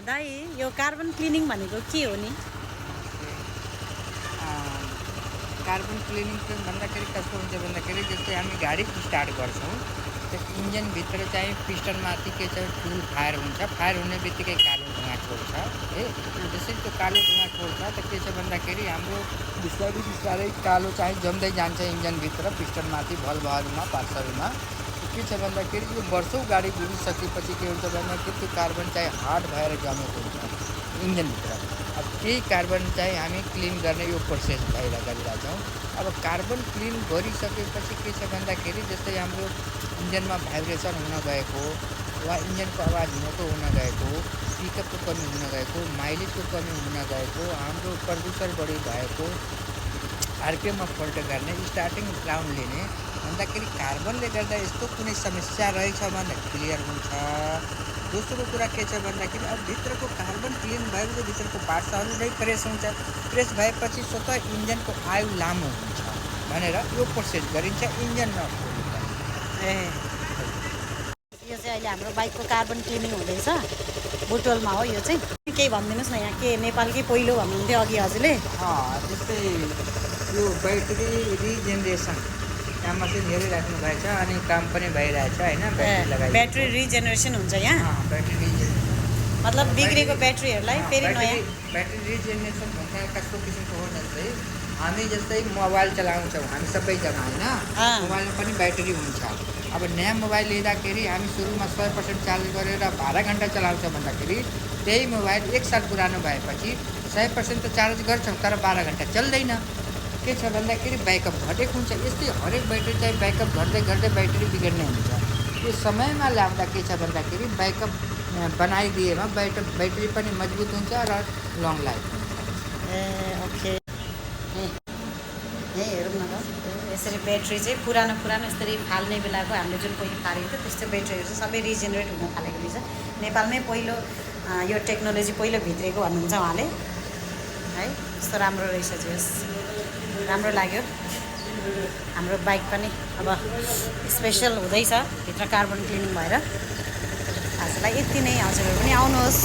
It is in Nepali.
दाइ यो कार्बन क्लिनिङ भनेको के हो नि? कार्बन क्लिनिङ चाहिँ भन्दाखेरि कस्तो हुन्छ भन्दाखेरि जस्तै हामी गाडी स्टार्ट गर्छौँ त्यो इन्जिनभित्र चाहिँ पिस्टनमाथि के छ फ्युल फायर हुन्छ। फायर हुने बित्तिकै कालो धुवाँ छोड्छ है। जसरी त्यो कालो धुवाँ छोड्छ त के छ भन्दाखेरि हाम्रो बिस्तारै बिस्तारै कालो चाहिँ जम्दै जान्छ इन्जिनभित्र पिस्टनमाथि भल्भहरूमा पार्ट्सहरूमा। के छ भन्दाखेरि यो वर्षौँ गाडी गुडिसकेपछि के हुन्छ भन्दाखेरि त्यो कार्बन चाहिँ हार्ड भएर जमेको हुन्छ इन्जिनभित्र। अब त्यही कार्बन चाहिँ हामी क्लिन गर्ने यो प्रोसेस गरिरहेछौँ। अब कार्बन क्लिन गरिसकेपछि के छ भन्दाखेरि जस्तै हाम्रो इन्जिनमा भाइब्रेसन हुन गएको वा इन्जिनको आवाज हुनको हुन गएको, पिकअपको कमी हुन गएको, माइलेजको कमी हुन गएको, हाम्रो प्रदूषण बढी भएको, आरपिएममा फल्ट गर्ने, स्टार्टिङ ग्राउन्ड लिने भन्दाखेरि कार्बनले गर्दा यस्तो कुनै समस्या रहेछ भने क्लियर हुन्छ। दोस्रो कुरा के छ भन्दाखेरि अब भित्रको कार्बन क्लिन भएपछि भित्रको पार्ट्सहरू नै फ्रेस हुन्छ। फ्रेस भएपछि स्वतः इन्जिनको आयु लामो हुन्छ भनेर यो प्रोसेस गरिन्छ इन्जिनमा। ए यो चाहिँ अहिले हाम्रो बाइकको कार्बन क्लिनिङ हुँदैछ बुटवलमा हो। यो चाहिँ केही भनिदिनुहोस् न, यहाँ के नेपालकै पहिलो भन्नुहुन्थ्यो अघि हजुरले? जस्तै यो ब्याट्री रिजेनेरेसन यहाँ मसिन हेरिराख्नु भएछ अनि काम पनि भइरहेछ होइन। ब्याट्री रिजेनेरेसन हुन्छ यहाँ? ब्याट्री रिजेनेरेसन मतलब बिग्रेको ब्याट्रीहरूलाई फेरि नयाँ ब्याट्री रिजेनेरेसन भन्छ। कस्तो किसिमको हो जस्तै हामी जस्तै मोबाइल चलाउँछौँ हामी सबैजना होइन, मोबाइलमा पनि ब्याट्री हुन्छ। अब नयाँ मोबाइल लिँदाखेरि हामी सुरुमा 100% चार्ज गरेर 12 घन्टा चलाउँछौँ भन्दाखेरि त्यही मोबाइल 1 साल पुरानो भएपछि 100% त चार्ज गर्छौँ तर 12 घन्टा चल्दैन। के छ भन्दाखेरि ब्याकअप घटेको हुन्छ। यस्तै हरेक ब्याट्री चाहिँ ब्याकअप घट्दै घट्दै ब्याट्री बिग्रिने हुन्छ। यो समयमा ल्याउँदा के छ भन्दाखेरि ब्याकअप बनाइदिएमा ब्याट्री पनि मजबुत हुन्छ र लङ लाइफ हुन्छ। ओके यहीँ हेरौँ न त। यसरी ब्याट्री चाहिँ पुरानो यसरी फाल्ने बेलाको हामीले जुन पहिले फालेको थियो त्यस्तो ब्याट्रीहरू चाहिँ सबै रिजेनेरेट हुन थालेको रहेछ। नेपालमै पहिलो यो टेक्नोलोजी पहिलो भित्रेको भन्नुहुन्छ उहाँले है। यस्तो राम्रो रहेछ जस राम्रो लाग्यो। हाम्रो बाइक पनि अब स्पेसल हुँदैछ भित्र कार्बन क्लिनिङ भएर। आजलाई यति नै। हजुरहरू पनि आउनुहोस्।